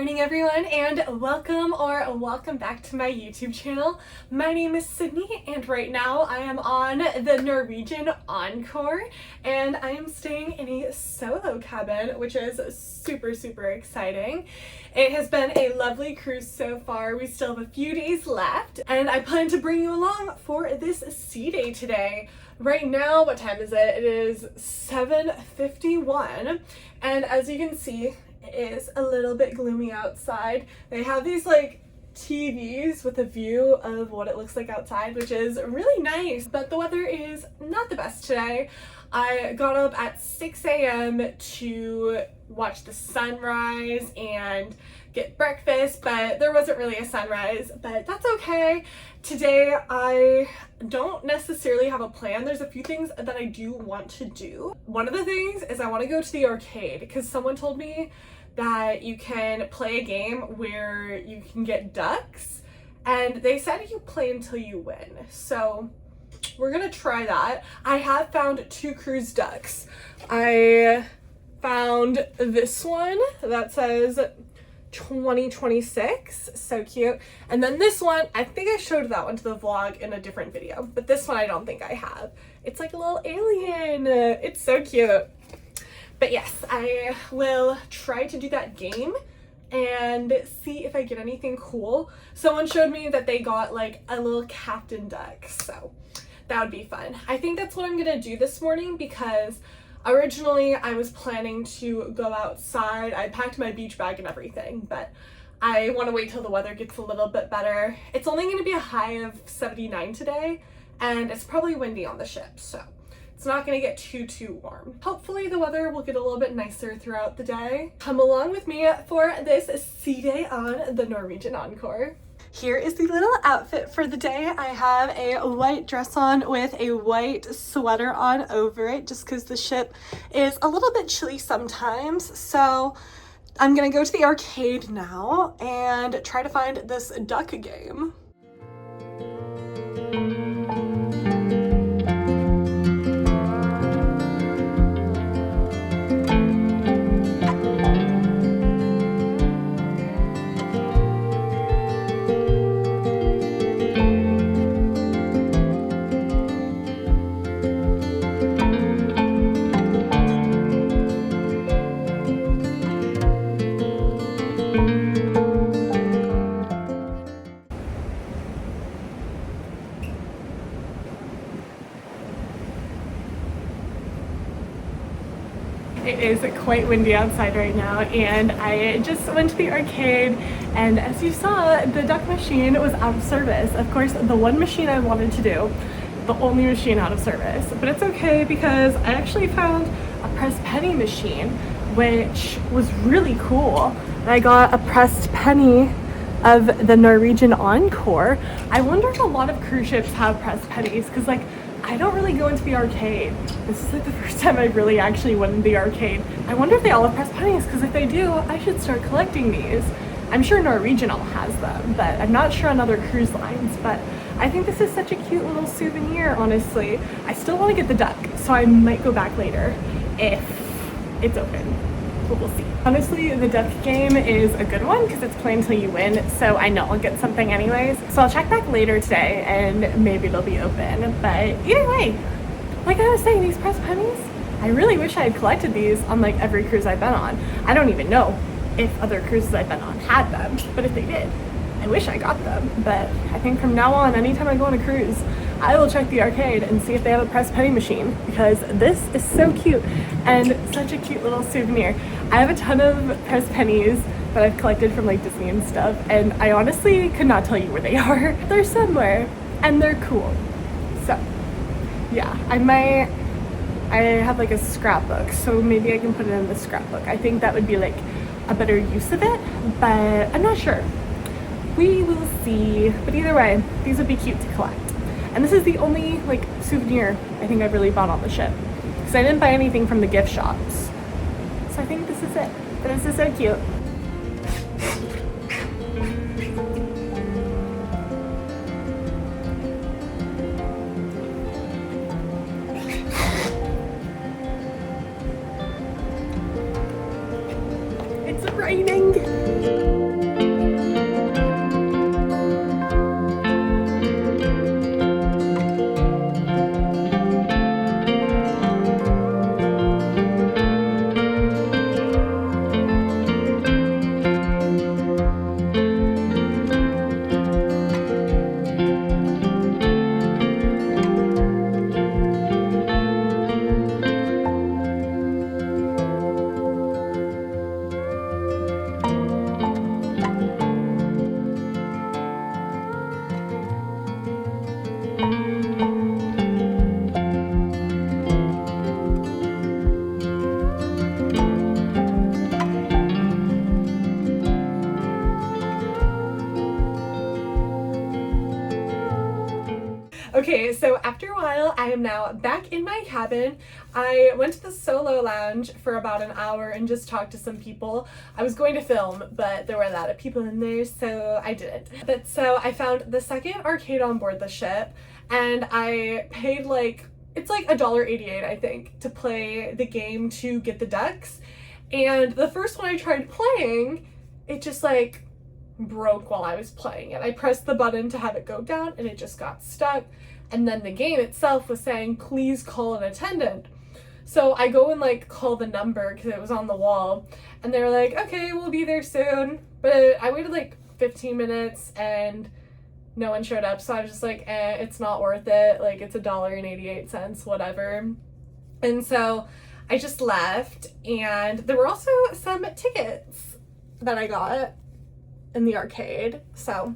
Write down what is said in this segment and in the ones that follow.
morning everyone, and welcome back to my YouTube channel. My name is Sydney and right now I am on the Norwegian Encore and I am staying in a solo cabin, which is super exciting. It has been a lovely cruise so far. We still have a few days left and I plan to bring you along for this sea day today. Right now, what time is it? It is 7:51 and as you can see, it is a little bit gloomy outside. They have these like TVs with a view of what it looks like outside, which is really nice, but the weather is not the best today. I got up at 6 a.m. to watch the sunrise and get breakfast, but there wasn't really a sunrise, but that's okay. Today I don't necessarily have a plan. There's a few things that I do want to do. One of the things is I want to go to the arcade because someone told me that you can play a game where you can get ducks and they said you play until you win. So we're gonna try that. I have found 2 cruise ducks. I found this one that says 2026, so cute. And then this one, I think I showed that one to the vlog in a different video, but this one I don't think I have. It's like a little alien. It's so cute. But yes, I will try to do that game and see if I get anything cool. Someone showed me that they got like a little captain duck, so that would be fun. I think that's what I'm gonna do this morning because originally I was planning to go outside. I packed my beach bag and everything, but I want to wait till the weather gets a little bit better. It's only going to be a high of 79 today and it's probably windy on the ship, so it's not going to get too warm. Hopefully the weather will get a little bit nicer throughout the day. Come along with me for this sea day on the Norwegian Encore. Here is the little outfit for the day. I have a white dress on with a white sweater on over it just because the ship is a little bit chilly sometimes. So I'm gonna go to the arcade now and try to find this duck game. It is quite windy outside right now and I just went to the arcade and as you saw, the duck machine was out of service. Of course, the one machine I wanted to do, the only machine out of service, but it's okay because I actually found a pressed penny machine, which was really cool. And I got a pressed penny of the Norwegian Encore. I wonder if a lot of cruise ships have pressed pennies because like I don't really go into the arcade. This is like the first time I really actually went into the arcade. I wonder if they all have pressed pennies because if they do, I should start collecting these. I'm sure Norwegian all has them, but I'm not sure on other cruise lines. But I think this is such a cute little souvenir, honestly. I still want to get the duck, so I might go back later if it's open. But we'll see. Honestly, the duck game is a good one because it's play until you win, so I know I'll get something anyways. So I'll check back later today and maybe they'll be open. But either way, like I was saying, these pressed pennies, I really wish I had collected these on like every cruise I've been on. I don't even know if other cruises I've been on had them, but if they did, I wish I got them. But I think from now on, anytime I go on a cruise, I will check the arcade and see if they have a pressed penny machine because this is so cute and such a cute little souvenir. I have a ton of pressed pennies that I've collected from like Disney and stuff, and I honestly could not tell you where they are. They're somewhere and they're cool. So yeah, I have like a scrapbook, so maybe I can put it in the scrapbook. I think that would be like a better use of it, but I'm not sure. We will see. But either way, these would be cute to collect. And this is the only like souvenir I think I've really bought on the ship because I didn't buy anything from the gift shops. So I think this is it. But this is so cute. It's raining. so after a while, I am now back in my cabin. I went to the solo lounge for about an hour and just talked to some people. I was going to film, but there were a lot of people in there, so I didn't. But so I found the second arcade on board the ship, and I paid like, it's like $1.88, I think, to play the game to get the ducks. And the first one I tried playing, it just like broke while I was playing it. I pressed the button to have it go down and it just got stuck. And then the game itself was saying, please call an attendant. So I go and like call the number because it was on the wall, and they were like, okay, we'll be there soon. But I waited like 15 minutes and no one showed up. So I was just like, it's not worth it. Like, it's $1.88, whatever. And so I just left, and there were also some tickets that I got in the arcade. So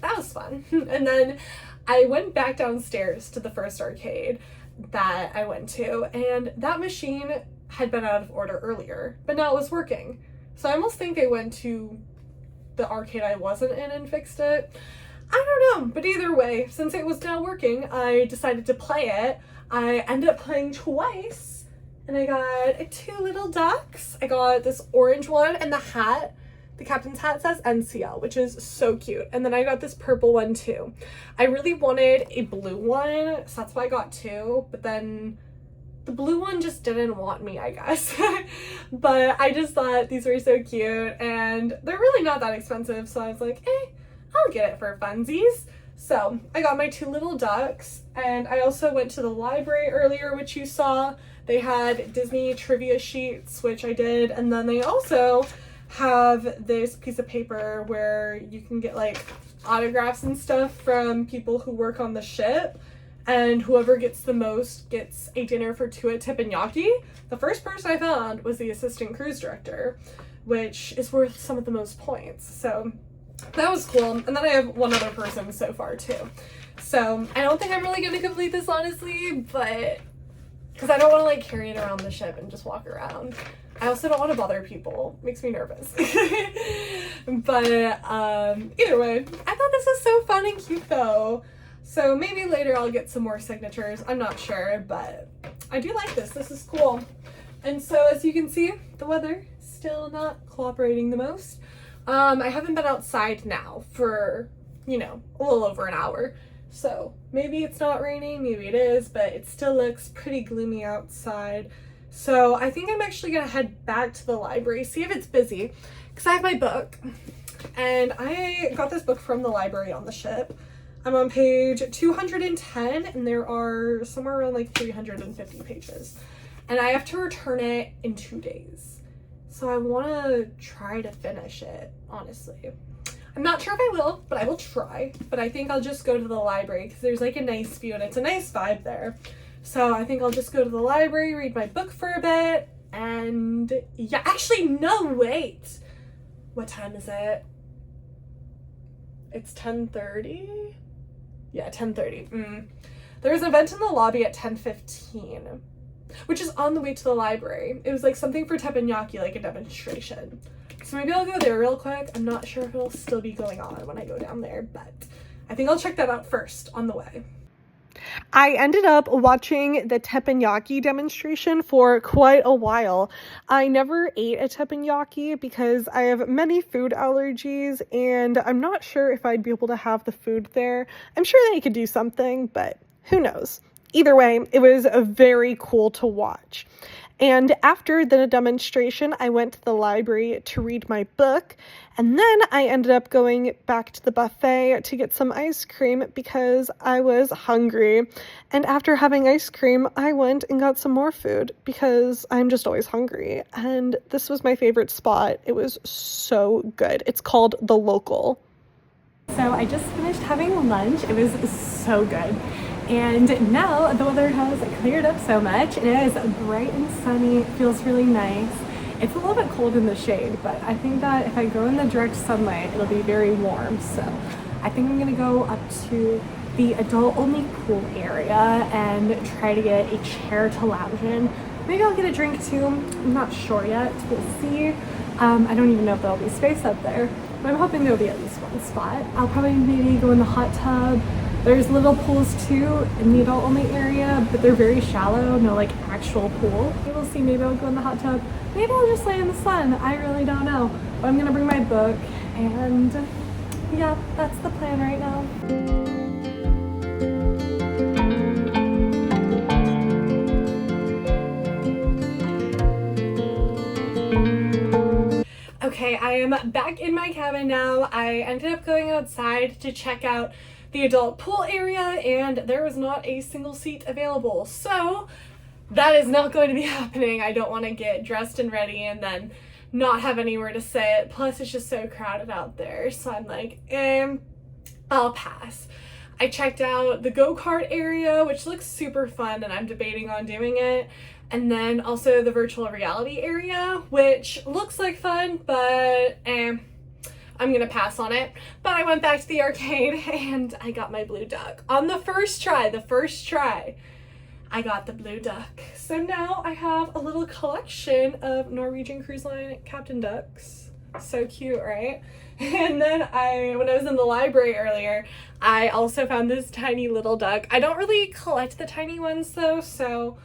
that was fun. And then I went back downstairs to the first arcade that I went to, and that machine had been out of order earlier, but now it was working. So I almost think they went to the arcade I wasn't in and fixed it. I don't know, but either way, since it was now working, I decided to play it. I ended up playing twice, and I got 2 little ducks. I got this orange one, and the hat, the captain's hat says NCL, which is so cute. And then I got this purple one too. I really wanted a blue one, so that's why I got 2, but then the blue one just didn't want me, I guess. But I just thought these were so cute, and they're really not that expensive, so I was like, I'll get it for funsies. So I got my 2 little ducks, and I also went to the library earlier, which you saw. They had Disney trivia sheets, which I did, and then they also have this piece of paper where you can get like autographs and stuff from people who work on the ship, and whoever gets the most gets a dinner for 2 at Teppanyaki. The first person I found was the assistant cruise director, which is worth some of the most points, so that was cool. And then I have one other person so far too, so I don't think I'm really gonna complete this, honestly, but because I don't want to like carry it around the ship and just walk around. I also don't want to bother people. It makes me nervous. But either way, I thought this was so fun and cute though. So maybe later I'll get some more signatures. I'm not sure, but I do like this. This is cool. And so as you can see, the weather still not cooperating the most. I haven't been outside now for, you know, a little over an hour. So maybe it's not raining, maybe it is, but it still looks pretty gloomy outside. So I think I'm actually gonna head back to the library, see if it's busy, because I have my book, and I got this book from the library on the ship. I'm on page 210, and there are somewhere around like 350 pages, and I have to return it in 2 days. So I want to try to finish it, honestly. I'm not sure if I will, but I will try. But I think I'll just go to the library because there's like a nice view and it's a nice vibe there. So I think I'll just go to the library, read my book for a bit, and yeah, actually, no, wait. What time is it? It's 10:30? Yeah, 10:30. There was an event in the lobby at 10:15, which is on the way to the library. It was like something for teppanyaki, like a demonstration. So maybe I'll go there real quick. I'm not sure if it'll still be going on when I go down there, but I think I'll check that out first on the way. I ended up watching the teppanyaki demonstration for quite a while. I never ate a teppanyaki because I have many food allergies, and I'm not sure if I'd be able to have the food there. I'm sure they could do something, but who knows? Either way, it was very cool to watch. And after the demonstration, I went to the library to read my book, and then I ended up going back to the buffet to get some ice cream because I was hungry. And after having ice cream, I went and got some more food because I'm just always hungry. And this was my favorite spot. It was so good. It's called The Local. So I just finished having lunch. It was so good. And now the weather has cleared up so much. It is bright and sunny. It feels really nice. It's a little bit cold in the shade, but I think that if I go in the direct sunlight, it'll be very warm. So I think I'm gonna go up to the adult-only pool area and try to get a chair to lounge in. Maybe I'll get a drink too. I'm not sure yet. We'll see. I don't even know if there'll be space up there, but I'm hoping there'll be at least one spot. I'll probably maybe go in the hot tub, There's little pools too in the adult only area, but they're very shallow, no like actual pool. We'll see, maybe I'll go in the hot tub. Maybe I'll just lay in the sun. I really don't know. But I'm gonna bring my book, and yeah, that's the plan right now. Okay, I am back in my cabin now. I ended up going outside to check out the adult pool area, and there was not a single seat available. So that is not going to be happening. I don't want to get dressed and ready and then not have anywhere to sit. Plus, it's just so crowded out there. So I'm like, I'll pass. I checked out the go-kart area, which looks super fun, and I'm debating on doing it. And then also the virtual reality area, which looks like fun, but I'm gonna pass on it. But I went back to the arcade and I got my blue duck. On the first try, I got the blue duck. So now I have a little collection of Norwegian Cruise Line Captain Ducks. So cute, right? And then when I was in the library earlier, I also found this tiny little duck. I don't really collect the tiny ones though, so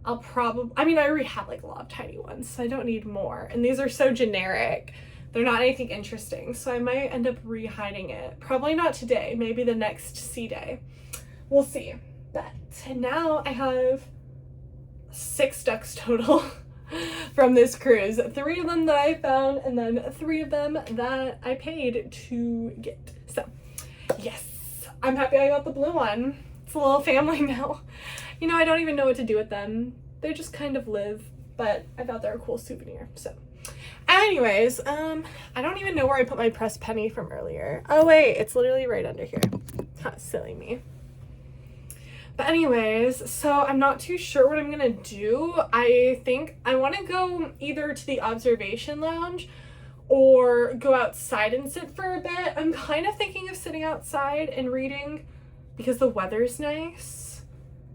I'll probably, I already have like a lot of tiny ones, so I don't need more. And these are so generic. They're not anything interesting, so I might end up re-hiding it. Probably not today, maybe the next sea day. We'll see. But now I have 6 ducks total from this cruise. 3 of them that I found, and then 3 of them that I paid to get. So, yes, I'm happy I got the blue one. It's a little family now. You know, I don't even know what to do with them. They just kind of live, but I thought they're a cool souvenir, so. Anyways, I don't even know where I put my pressed penny from earlier. Oh wait, it's literally right under here. Silly me. But anyways, so I'm not too sure what I'm gonna do. I think I want to go either to the observation lounge or go outside and sit for a bit. I'm kind of thinking of sitting outside and reading because the weather's nice.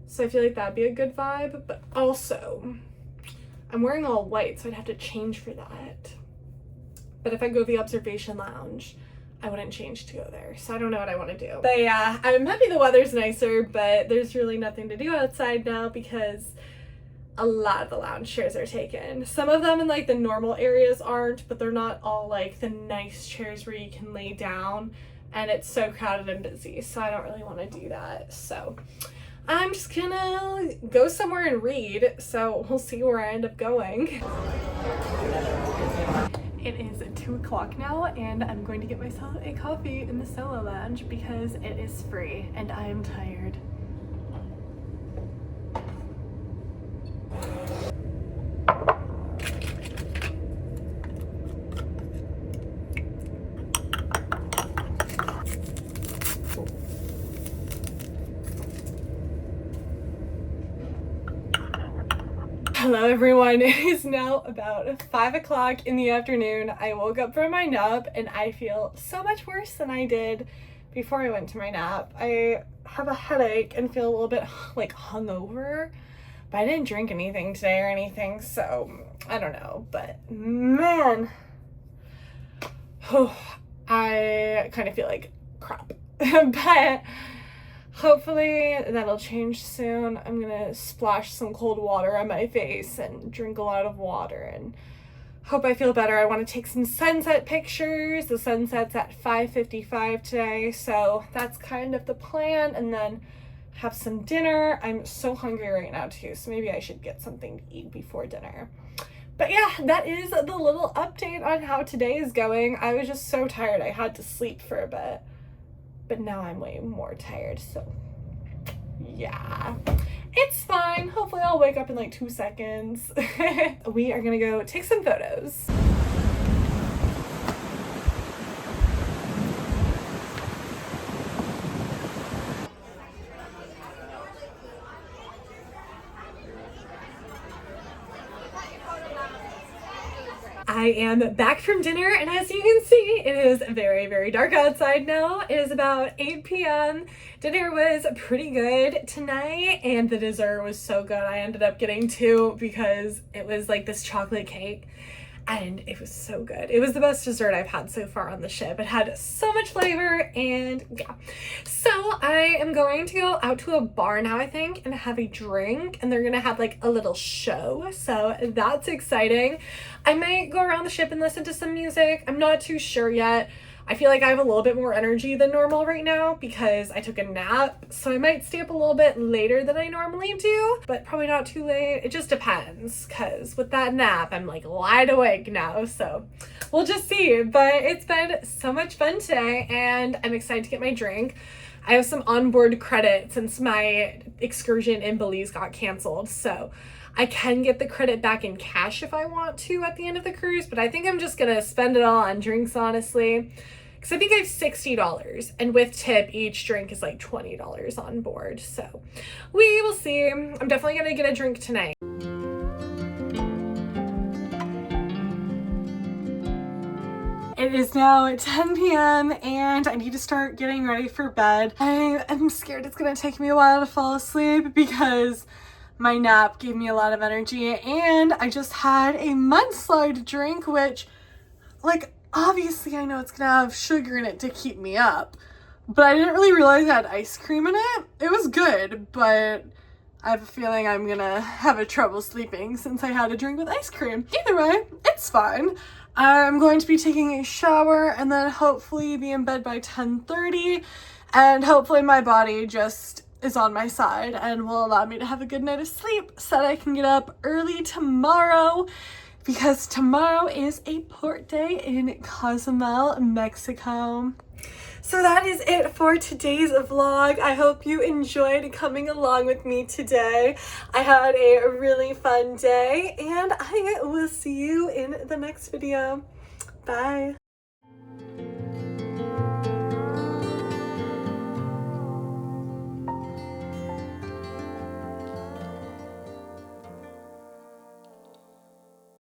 So I feel like that'd be a good vibe, but also I'm wearing all white, so I'd have to change for that. But if I go to the observation lounge, I wouldn't change to go there. So I don't know what I want to do. But yeah, I'm happy the weather's nicer, but there's really nothing to do outside now because a lot of the lounge chairs are taken. Some of them in like the normal areas aren't, but they're not all like the nice chairs where you can lay down, and it's so crowded and busy. So I don't really want to do that. So I'm just gonna go somewhere and read, so we'll see where I end up going. It is 2 o'clock now, and I'm going to get myself a coffee in the solo lounge because it is free, and I am tired. Hello everyone, it is now about 5 o'clock in the afternoon. I woke up from my nap and I feel so much worse than I did before I went to my nap. I have a headache and feel a little bit like hungover, but I didn't drink anything today or anything, so I don't know. But man, I kind of feel like crap. But hopefully that'll change soon. I'm gonna splash some cold water on my face and drink a lot of water and hope I feel better. I want to take some sunset pictures. The sunset's at 5:55 today, so that's kind of the plan, and then have some dinner. I'm so hungry right now too, so maybe I should get something to eat before dinner. But yeah, that is the little update on how today is going. I was just so tired I had to sleep for a bit. But now I'm way more tired, so yeah, it's fine. Hopefully I'll wake up in like 2 seconds. We are gonna go take some photos. I am back from dinner, and as you can see, it is very, very dark outside now. It is about 8 p.m. Dinner was pretty good tonight, and the dessert was so good. I ended up getting 2 because it was like this chocolate cake, and it was so good. It was the best dessert I've had so far on the ship. It had so much flavor, and yeah. So I am going to go out to a bar now, I think, and have a drink, and they're gonna have like a little show, so that's exciting. I might go around the ship and listen to some music. I'm not too sure yet. I feel like I have a little bit more energy than normal right now because I took a nap, so I might stay up a little bit later than I normally do, but probably not too late. It just depends, because with that nap, I'm like wide awake now, so we'll just see. But it's been so much fun today, and I'm excited to get my drink. I have some onboard credit since my excursion in Belize got canceled, so I can get the credit back in cash if I want to at the end of the cruise, but I think I'm just gonna spend it all on drinks, honestly, because I think I have $60, and with tip, each drink is like $20 on board, so we will see. I'm definitely gonna get a drink tonight. It is now 10 p.m. and I need to start getting ready for bed. I am scared it's gonna take me a while to fall asleep because my nap gave me a lot of energy, and I just had a mudslide drink, which, like, obviously I know it's gonna have sugar in it to keep me up, but I didn't really realize it had ice cream in it. It was good, but I have a feeling I'm gonna have a trouble sleeping since I had a drink with ice cream. Either way, it's fine. I'm going to be taking a shower and then hopefully be in bed by 10:30, and hopefully my body just is on my side and will allow me to have a good night of sleep so that I can get up early tomorrow, because tomorrow is a port day in Cozumel, Mexico. So that is it for today's vlog. I hope you enjoyed coming along with me today. I had a really fun day, and I will see you in the next video. Bye.